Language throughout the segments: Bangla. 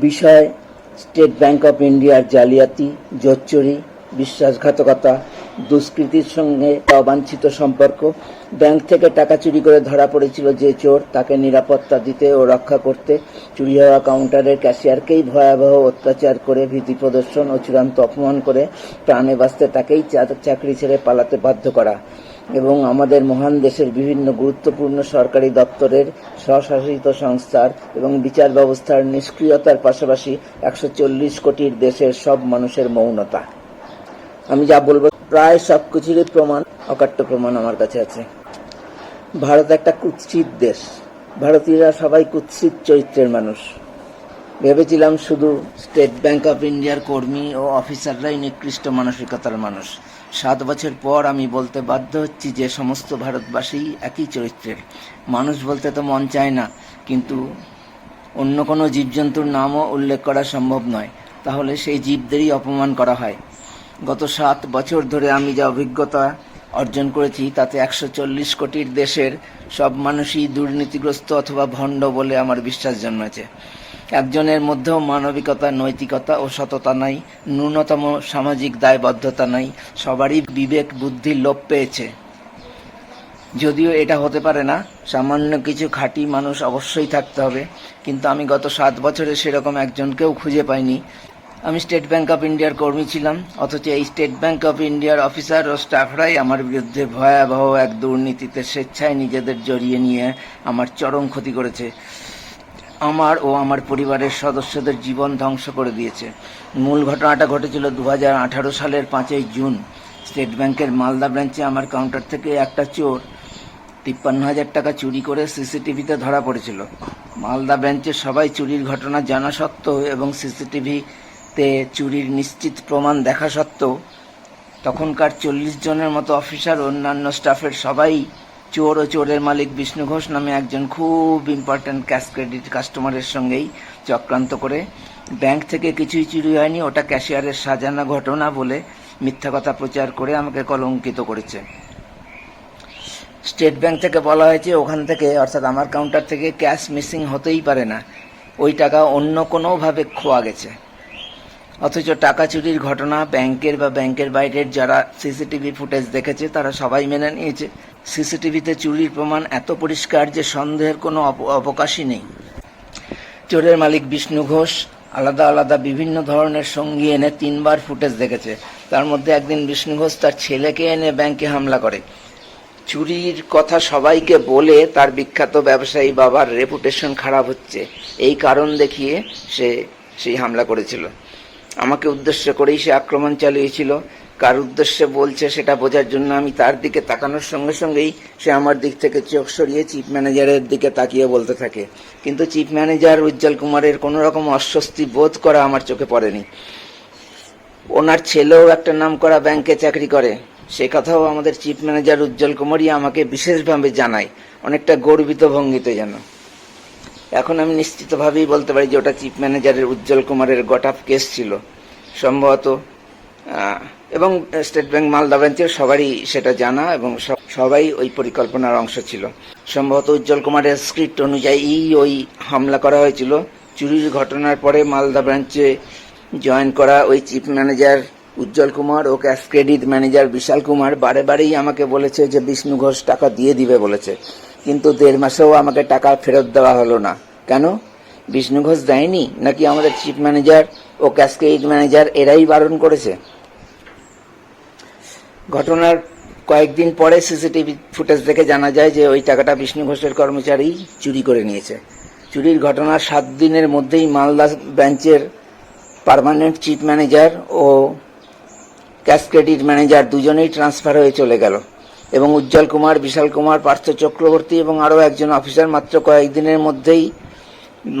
বিষয় স্টেট ব্যাংক অফ ইন্ডিয়ার জালিয়াতি, জোচ্চুরি, বিশ্বাসঘাতকতা, দুষ্কৃতির সঙ্গে অবাঞ্ছিত সম্পর্ক। ব্যাংক থেকে টাকা চুরি করে ধরা পড়েছিল যে চোর, তাকে নিরাপত্তা দিতে ও রক্ষা করতে চুরি হওয়া কাউন্টারের ক্যাশিয়ারকেই ভয়াবহ অত্যাচার করে, ভীতি প্রদর্শন ও চূড়ান্ত অপমান করে প্রাণে বাঁচতে তাকেই চাকরি ছেড়ে পালাতে বাধ্য করা এবং আমাদের মহান দেশের বিভিন্ন গুরুত্বপূর্ণ সরকারি দপ্তরের, স্বশাসিত সংস্থার এবং বিচার ব্যবস্থার নিষ্ক্রিয়তার পাশাপাশি 140 কোটির দেশের সব মানুষের মৌনতা। আমি যা বলবো প্রায় সব কিছুরই প্রমাণ, অকাট্য প্রমাণ আমার কাছে আছে। ভারত একটা কুৎসিত দেশ। ভারতীয়রা সবাই কুৎসিত চরিত্রের মানুষ। ভেবেছিলাম শুধু স্টেট ব্যাংক অফ ইন্ডিয়ার কর্মী ও অফিসাররাই নিকৃষ্ট মানসিকতার মানুষ। 7 বছর পর আমি বলতে বাধ্য হচ্ছি যে সমস্ত ভারতবাসী একই চরিত্রের মানুষ। বলতে তো মন চায় না, কিন্তু অন্য কোনো জীবজন্তুর নামও উল্লেখ করা সম্ভব নয়, তাহলে সেই জীবদেরই অপমান করা হয়। গত 7 বছর ধরে আমি যা অভিজ্ঞতা অর্জন করেছি তাতে 140 কোটির দেশের সব মানুষই দুর্নীতিগ্রস্ত অথবা ভণ্ড বলে আমার বিশ্বাস জন্মেছে। একজনের মধ্যেও মানবিকতা, নৈতিকতা ও সততা নাই, ন্যূনতম সামাজিক দায়বদ্ধতা নাই। সবারই বিবেক বুদ্ধি লোপ পেয়েছে। যদিও এটা হতে পারে না, সামান্য কিছু খাঁটি মানুষ অবশ্যই থাকতে হবে, কিন্তু আমি গত 7 বছরে সেরকম একজনকেও খুঁজে পাইনি। আমি স্টেট ব্যাংক অফ ইন্ডিয়ার কর্মী ছিলাম, অথচ এই স্টেট ব্যাংক অফ ইন্ডিয়ার অফিসার ও স্টাফরাই আমার বিরুদ্ধে ভয়াবহ এক দুর্নীতিতে স্বেচ্ছায় নিজেদের জড়িয়ে নিয়ে আমার চরম ক্ষতি করেছে। আমার ও আমার পরিবারের সদস্যদের জীবন ধ্বংস করে দিয়েছে। মূল ঘটনাটা ঘটেছিল 2018 সালের 5ই জুন। স্টেট ব্যাংকের মালদা ব্রাঞ্চে আমার কাউন্টার থেকে একটা চোর 53,000 টাকা চুরি করে সিসিটিভিতে ধরা পড়েছিল। মালদা ব্রাঞ্চের সবাই চুরির ঘটনা জানা সত্ত্বেও এবং সিসিটিভিতে চুরির নিশ্চিত প্রমাণ দেখা সত্ত্বেও তখনকার 40 জনের মতো অফিসার ও অন্যান্য স্টাফের সবাই চোর ও চোরের মালিক বিষ্ণু ঘোষ নামে একজন খুব ইম্পর্ট্যান্ট ক্যাশ ক্রেডিট কাস্টমারের সঙ্গেই চক্রান্ত করে ব্যাংক থেকে কিছুই চুরি হয়নি, ওটা ক্যাশিয়ারের সাজানো ঘটনা বলে মিথ্যা কথা প্রচার করে আমাকে কলঙ্কিত করেছে। স্টেট ব্যাংক থেকে বলা হয়েছে ওখান থেকে, অর্থাৎ আমার কাউন্টার থেকে ক্যাশ মিসিং হতেই পারে না, ওই টাকা অন্য কোনোভাবে খোয়া গেছে। অথচ টাকা চুরির ঘটনা ব্যাংকের বা ব্যাংকের বাইরের যারা সিসিটিভি ফুটেজ দেখেছে তারা সবাই মেনে নিয়েছে। সিসিটিভিতে চুরির প্রমাণ এত পরিষ্কার যে সন্দেহের কোনো অবকাশই নেই। চোরের মালিক বিষ্ণু ঘোষ আলাদা আলাদা বিভিন্ন ধরনের সঙ্গী এনে 3 বার ফুটেজ দেখেছে। তার মধ্যে একদিন বিষ্ণু ঘোষ তার ছেলেকে এনে ব্যাংকে হামলা করে। চুরির কথা সবাইকে বলে তার বিখ্যাত ব্যবসায়ী বাবার রেপুটেশন খারাপ হচ্ছে, এই কারণ দেখিয়ে সে সেই হামলা করেছিল। আমাকে উদ্দেশ্য করেই সে আক্রমণ চালিয়েছিল। কার উদ্দেশ্যে বলছে সেটা বোঝার জন্য আমি তার দিকে তাকানোর সঙ্গে সঙ্গেই সে আমার দিক থেকে চোখ সরিয়ে চিফ ম্যানেজারের দিকে তাকিয়ে বলতে থাকে, কিন্তু চিফ ম্যানেজার উজ্জ্বল কুমারের কোনো রকম অস্বস্তি বোধ করা আমার চোখে পড়েনি। ওনার ছেলেও একটা নামকরা ব্যাংকে চাকরি করে, সে কথাও আমাদের চিফ ম্যানেজার উজ্জ্বল কুমারই আমাকে বিশেষভাবে জানায়, অনেকটা গর্বিত ভঙ্গিতে যেন। এখন আমি নিশ্চিতভাবেই বলতে পারি যে ওটা চিফ ম্যানেজারের উজ্জ্বল কুমারের গটআপ কেস ছিল সম্ভবত, এবং স্টেট ব্যাংক মালদা ব্রাঞ্চের সবারই সেটা জানা এবং সবাই ওই পরিকল্পনার অংশ ছিল। সম্ভবত উজ্জ্বল কুমারের স্ক্রিপ্ট অনুযায়ী ওই হামলা করা হয়েছিল। চুরির ঘটনার পরে মালদা ব্রাঞ্চে জয়েন করা ওই চিফ ম্যানেজার উজ্জ্বল কুমার ও ক্যাশ ক্রেডিট ম্যানেজার বিশাল কুমার বারে বারেই আমাকে বলেছে যে বিষ্ণু ঘোষ টাকা দিয়ে দিবে বলেছে, কিন্তু 1.5 মাসেও আমাকে টাকা ফেরত দেওয়া হলো না। কেন? বিষ্ণু ঘোষ দেয়নি নাকি আমাদের চিফ ম্যানেজার ও ক্যাশ ক্রেডিট ম্যানেজার এরাই বারণ করেছে? ঘটনার কয়েকদিন পরে সিসিটিভি ফুটেজ দেখে জানা যায় যে ওই টাকাটা বিষ্ণু ঘোষের কর্মচারী চুরি করে নিয়েছে। চুরির ঘটনার 7 দিনের মধ্যেই মালদা ব্রাঞ্চের পার্মানেন্ট চিফ ম্যানেজার ও ক্যাশ ক্রেডিট ম্যানেজার দুজনেই ট্রান্সফার হয়ে চলে গেল এবং উজ্জ্বল কুমার, বিশাল কুমার, পার্থ চক্রবর্তী এবং আরও একজন অফিসার মাত্র কয়েকদিনের মধ্যেই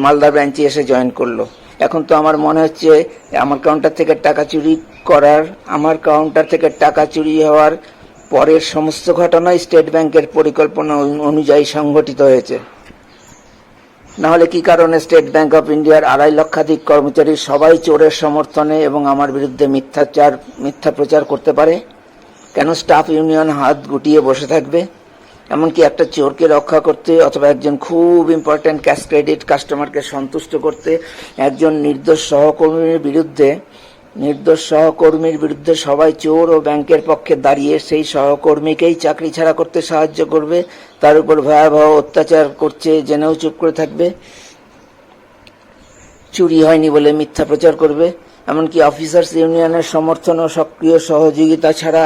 মালদা ব্রাঞ্চে এসে জয়েন করলো। এখন তো আমার মনে হচ্ছে আমার কাউন্টার থেকে টাকা চুরি হওয়ার পরের সমস্ত ঘটনাই স্টেট ব্যাংকের পরিকল্পনা অনুযায়ী সংঘটিত হয়েছে। নাহলে কি কারণে স্টেট ব্যাংক অফ ইন্ডিয়ার 2.5 লক্ষাধিক কর্মচারী সবাই চোরের সমর্থনে এবং আমার বিরুদ্ধে মিথ্যা প্রচার করতে পারে? কেন স্টাফ ইউনিয়ন হাত গুটিয়ে বসে থাকবে? এমনকি একটা চোরকে রক্ষা করতে অথবা একজন খুব ইম্পর্ট্যান্ট ক্যাশ ক্রেডিট কাস্টমারকে সন্তুষ্ট করতে একজন নির্দোষ সহকর্মীর বিরুদ্ধে সবাই চোর ও ব্যাংকের পক্ষে দাঁড়িয়ে সেই সহকর্মীকেই চাকরি ছাড়া করতে সাহায্য করবে, তার উপর ভয়াবহ অত্যাচার করছে জেনেও চুপ করে থাকবে, চুরি হয়নি বলে মিথ্যা প্রচার করবে। এমনকি অফিসার্স ইউনিয়নের সমর্থন ও সক্রিয় সহযোগিতা ছাড়া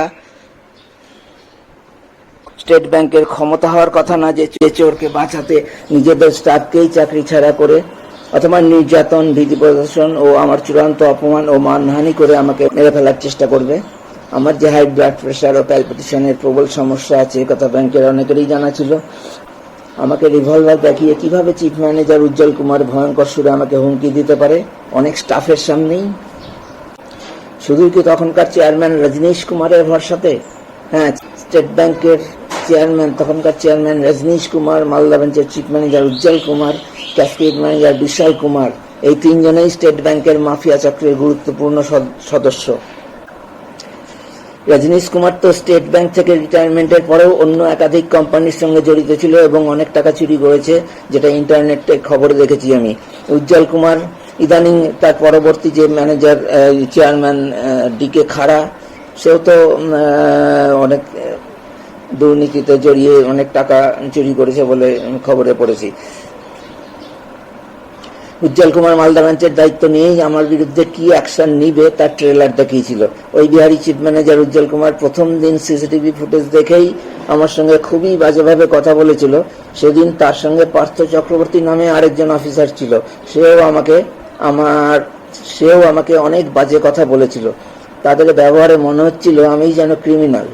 স্টেট ব্যাংকের ক্ষমতা হওয়ার কথা না যে চোরকে বাঁচাতে নিজেদের স্টাফকেই চাকরি ছাড়া করে অথবা নির্যাতন, ভীতি প্রদর্শন ও আমার চূড়ান্ত অপমান ও মানহানি করে আমাকে মেরে ফেলার চেষ্টা করবে। আমার যে হাই ব্লাড প্রেশার ও প্যালপিটেশনের প্রবল সমস্যা আছে কথা ব্যাংকের অনেকেরই জানা ছিল। আমাকে রিভলভার দেখিয়ে কিভাবে চিফ ম্যানেজার উজ্জ্বল কুমার ভয়ঙ্কর সুরে আমাকে হুমকি দিতে পারে অনেক স্টাফের সামনেই? শুধু কি তখনকার চেয়ারম্যান রজনীশ কুমারের ভরসাতে? হ্যাঁ, স্টেট ব্যাংকের তখনকার চেয়ারম্যান রজনীশ কুমার, মালদা ব্রাঞ্চের চিফ ম্যানেজার উজ্জ্বল কুমার, ক্যাশক্রেডিট ম্যানেজার বিশাল কুমার, এই তিনজনেই স্টেট ব্যাংকের মাফিয়া চক্রের গুরুত্বপূর্ণ সদস্য। রজনীশ কুমার তো স্টেট ব্যাংক থেকে রিটায়ারমেন্টের পরেও অন্য একাধিক কোম্পানির সঙ্গে জড়িত ছিল এবং অনেক টাকা চুরি করেছে, যেটা ইন্টারনেটে খবরে দেখেছি আমি। উজ্জ্বল কুমার ইদানিং তার পরবর্তী যে ম্যানেজার চেয়ারম্যান ডিকে খাড়া, সেও তো অনেক দুর্নীতিতে জড়িয়ে অনেক টাকা চুরি করেছে বলে খবরে পড়েছি। উজ্জ্বল কুমার মালদা ব্রাঞ্চের দায়িত্ব নিয়েই আমার বিরুদ্ধে কি অ্যাকশন নিবে তার ট্রেলার দেখিয়েছিল। ওই বিহারি চিফ ম্যানেজার উজ্জ্বল কুমার প্রথম দিন সিসিটিভি ফুটেজ দেখেই আমার সঙ্গে খুবই বাজেভাবে কথা বলেছিল। সেদিন তার সঙ্গে পার্থ চক্রবর্তী নামে আরেকজন অফিসার ছিল, সেও আমাকে অনেক বাজে কথা বলেছিল। তাদের ব্যবহারে মনে হচ্ছিল আমিই যেন ক্রিমিনাল।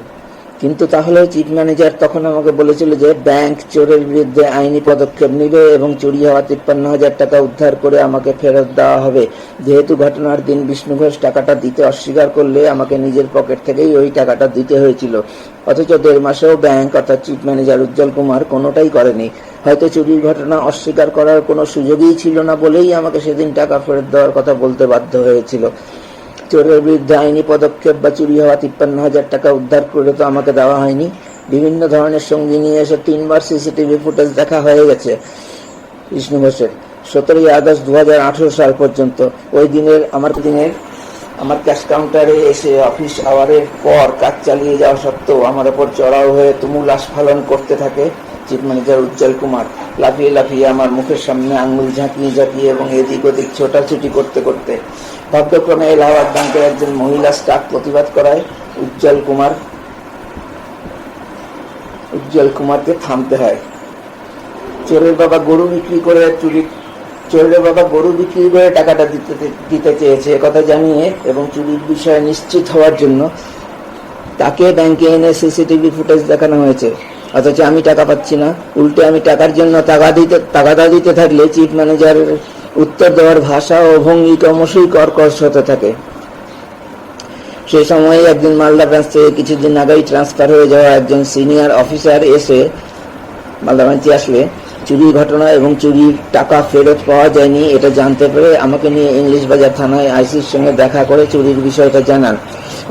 কিন্তু তাহলে চিফ ম্যানেজার তখন আমাকে বলেছিল যে ব্যাংক চোরের বিরুদ্ধে আইনি পদক্ষেপ নিবে এবং চুরি হওয়া 53,000 টাকা উদ্ধার করে আমাকে ফেরত দেওয়া হবে। যেহেতু ঘটনার দিন বিষ্ণু ঘোষ টাকাটা দিতে অস্বীকার করলে আমাকে নিজের পকেট থেকেই ওই টাকাটা দিতে হয়েছিল। অথচ 1.5 মাসেও ব্যাংক অর্থাৎ চিফ ম্যানেজার উজ্জ্বল কুমার কোনোটাই করেনি। হয়তো চুরির ঘটনা অস্বীকার করার কোনো সুযোগই ছিল না বলেই আমাকে সেদিন টাকা ফেরত দেওয়ার কথা বলতে বাধ্য হয়েছিল। চোরের বিরুদ্ধে আইনি পদক্ষেপ বা চুরি হওয়া 53,000 টাকা উদ্ধার করে তো আমাকে দেওয়া হয়নি। বিভিন্ন ধরনের সঙ্গী নিয়ে এসে 3 বার সিসিটিভি ফুটেজ দেখা হয়ে গেছে বিষ্ণু ঘোষের। 17 আগস্ট 2018 সাল পর্যন্ত ওই দিনের আমার ক্যাশ কাউন্টারে এসে অফিস আওয়ারের পর কাজ চালিয়ে যাওয়া সত্ত্বেও আমার ওপর চড়াও হয়ে তুমুল আস্ফালন করতে থাকে চিফ ম্যানেজার উজ্জ্বল কুমার। লাফিয়ে লাফিয়ে আমার মুখের সামনে আঙুল ঝাঁকিয়ে এবং এদিক ওদিক ছোটাছুটি করতে করতে ভাগ্যক্রমে এলাহাবাদ ব্যাংকের একজন মহিলা স্টাফ প্রতিবাদ করায় উজ্জ্বল কুমারকে থামতে হয়। চোরের বাবা গরু বিক্রি করে টাকাটা দিতে চেয়েছে একথা জানিয়ে এবং চুরির বিষয়ে নিশ্চিত হওয়ার জন্য তাকে ব্যাংকে এনে সিসিটিভি ফুটেজ দেখানো হয়েছে। অথচ আমি টাকা পাচ্ছি না, উল্টে আমি টাকার জন্য তাগাদা দিতে থাকলে চিফ ম্যানেজারের উত্তর দেওয়ার ভাষা ও ভঙ্গি ক্রমশই কর্কশ হতে থাকে। সেই সময়ে একদিন মালদা ব্রাঞ্চ থেকে কিছুদিন আগেই ট্রান্সফার হয়ে যাওয়া একজন সিনিয়র অফিসার এসে মালদা ব্রাঞ্চে আসলে চুরির ঘটনা এবং চুরির টাকা ফেরত পাওয়া যায়নি এটা জানতে পেরে আমাকে নিয়ে ইংলিশ বাজার থানায় আইসির সঙ্গে দেখা করে চুরির বিষয়টা জানান।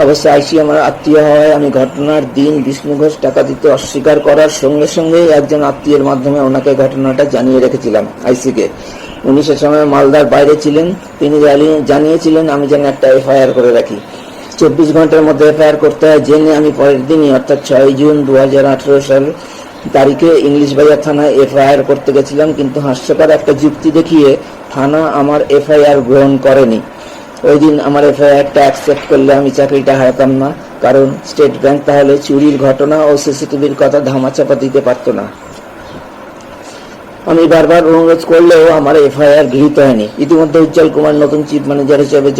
অবশ্য আইসি আমার আত্মীয় হওয়ায় আমি ঘটনার দিন বিষ্ণু ঘোষ টাকা দিতে অস্বীকার করার সঙ্গে সঙ্গেই একজন আত্মীয়ের মাধ্যমে ওনাকে ঘটনাটা জানিয়ে রেখেছিলাম আইসিকে। উনি সে সময় মালদার বাইরে ছিলেন। তিনি জানিয়েছিলেন আমি যেন একটা এফআইআর করে রাখি। 24 ঘন্টার মধ্যে এফআইআর করতে হয় জেনে আমি পরের দিনই অর্থাৎ 6 জুন 2018 সাল তারিখে ইংলিশ বাজার থানায় এফআইআর করতে গেছিলাম। কিন্তু হাস্যকর একটা যুক্তি দেখিয়ে থানা আমার এফআইআর গ্রহণ করেনি। ওই দিন আমার এফআইআরটা অ্যাকসেপ্ট করলে আমি চাকরিটা হারাতাম না, কারণ স্টেট ব্যাংক তাহলে চুরির ঘটনা ও সিসিটিভির কথা ধামাচাপা দিতে পারত না। আমি বারবার অনুরোধ করলেও আমার এফআইআর গৃহীত হয়নি। ইতিমধ্যে উজ্জ্বল কুমার নতুন চিফ ম্যানেজার হিসেবে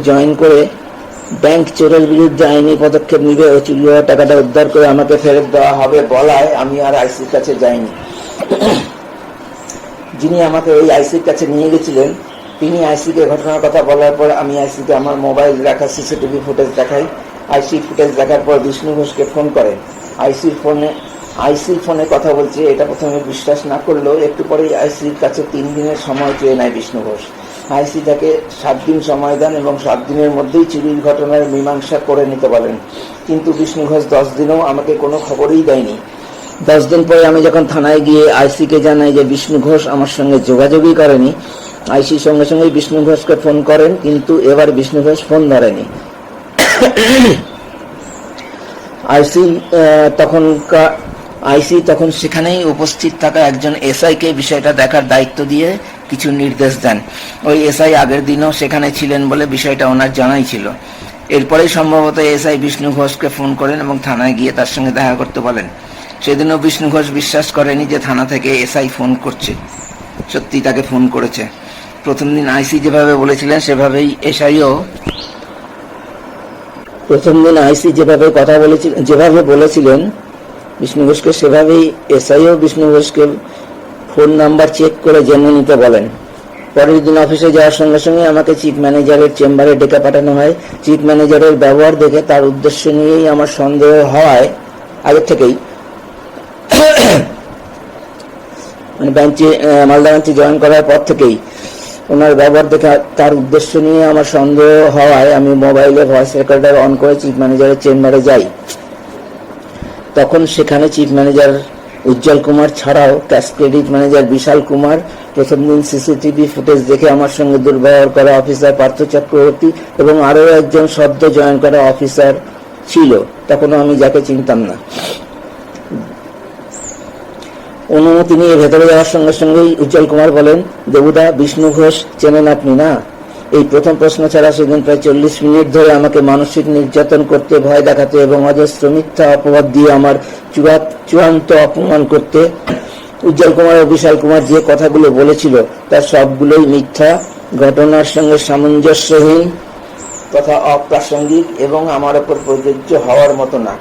জয়েন করে ব্যাংক চোরের বিরুদ্ধে আইনি পদক্ষেপ নিবে ও চুরি হওয়া টাকাটা উদ্ধার করে আমাকে ফেরত দেওয়া হবে বলায় আমি আর আইসির কাছে যাইনি। যিনি আমাকে ওই আইসির কাছে নিয়ে গেছিলেন তিনি আইসিকে ঘটনার কথা বলার পর আমি আইসিকে আমার মোবাইল রাখা সিসিটিভি ফুটেজ দেখাই। আইসি ফুটেজ দেখার পর বিষ্ণু ঘোষকে ফোন করে। আইসির ফোনে কথা বলছে এটা প্রথমে বিশ্বাস না করলেও একটু পরেই আইসির কাছে 3 দিনের সময় চেয়ে নেয় বিষ্ণু ঘোষ। আইসি তাকে 7 দিন সময় দেন এবং 7 দিনের মধ্যেই চুরির ঘটনার মীমাংসা করে নিতে বলেন। কিন্তু বিষ্ণু ঘোষ 10 দিনেও আমাকে কোনো খবরই দেয়নি। 10 দিন পরে আমি যখন থানায় গিয়ে আইসিকে জানাই যে বিষ্ণু ঘোষ আমার সঙ্গে যোগাযোগই করেনি, আইসি সঙ্গে সঙ্গে বিষ্ণু ঘোষকে ফোন করেন, কিন্তু এবার বিষ্ণু ঘোষ ফোন ধরেনি। আইসি তখন সেখানেই উপস্থিত থাকা একজন এসআইকে বিষয়টা দেখার দায়িত্ব দিয়ে কিছু নির্দেশ দেন। ওই এসআই আগের দিনও সেখানে ছিলেন বলে বিষয়টা ওনার জানাই ছিল। এরপরেই সম্ভবত এসআই বিষ্ণু ঘোষকে ফোন করেন এবং থানায় গিয়ে তার সঙ্গে দেখা করতে বলেন। সেদিনও বিষ্ণু ঘোষ বিশ্বাস করেনি যে থানা থেকে এসআই ফোন করছে, সত্যি তাকে ফোন করেছে। প্রথম দিন আইসি যেভাবে বলেছিলেন সেভাবেই যেভাবে বলেছিলেন বিষ্ণু ঘোষকে, সেভাবেই এসআইও বিষ্ণু ঘোষকে ফোন নাম্বার চেক করে জেনে নিতে বলেন। পরের দিন অফিসে যাওয়ার সঙ্গে সঙ্গে আমাকে চিফ ম্যানেজারের চেম্বারে ডেকে পাঠানো হয়। চিফ ম্যানেজারের ব্যবহার দেখে তার উদ্দেশ্য নিয়েই আমার সন্দেহ হওয়ায় আগে থেকেই মানে মালদা ব্রাঞ্চে জয়েন করার পর থেকেই ওনার ব্যবহার দেখে তার উদ্দেশ্য নিয়ে আমার সন্দেহ হওয়ায় আমি মোবাইলে ভয়েস রেকর্ডার অন করে চিফ ম্যানেজারের চেম্বারে যাই। তখন সেখানে চিফ ম্যানেজার উজ্জ্বল কুমার ছাড়াও ক্যাশ ক্রেডিট ম্যানেজার বিশাল কুমার, প্রথম দিন সিসিটিভি ফুটেজ দেখে আমার সঙ্গে দুর্ব্যবহার করা অফিসার পার্থ চক্রবর্তী এবং আরও একজন সদ্য জয়েন করা অফিসার ছিল, তখনও আমি যাকে চিনতাম না। অনুমতি নিয়ে ভেতরে যাওয়ার সঙ্গে সঙ্গেই উজ্জ্বল কুমার বলেন, দেবুদা, বিষ্ণু ঘোষ চেনেন আপনি না? এই প্রথম প্রশ্ন ছাড়া সেদিন প্রায় 40 মিনিট ধরে আমাকে মানসিক নির্যাতন করতে, ভয় দেখাতে এবং অজস্র মিথ্যা অপবাদ দিয়ে আমার চূড়ান্ত অপমান করতে উজ্জ্বল কুমার ও বিশাল কুমার যে কথাগুলো বলেছিল তার সবগুলোই মিথ্যা, ঘটনার সঙ্গে সামঞ্জস্যহীন তথা অপ্রাসঙ্গিক এবং আমার ওপর প্রযোজ্য হওয়ার মতো না।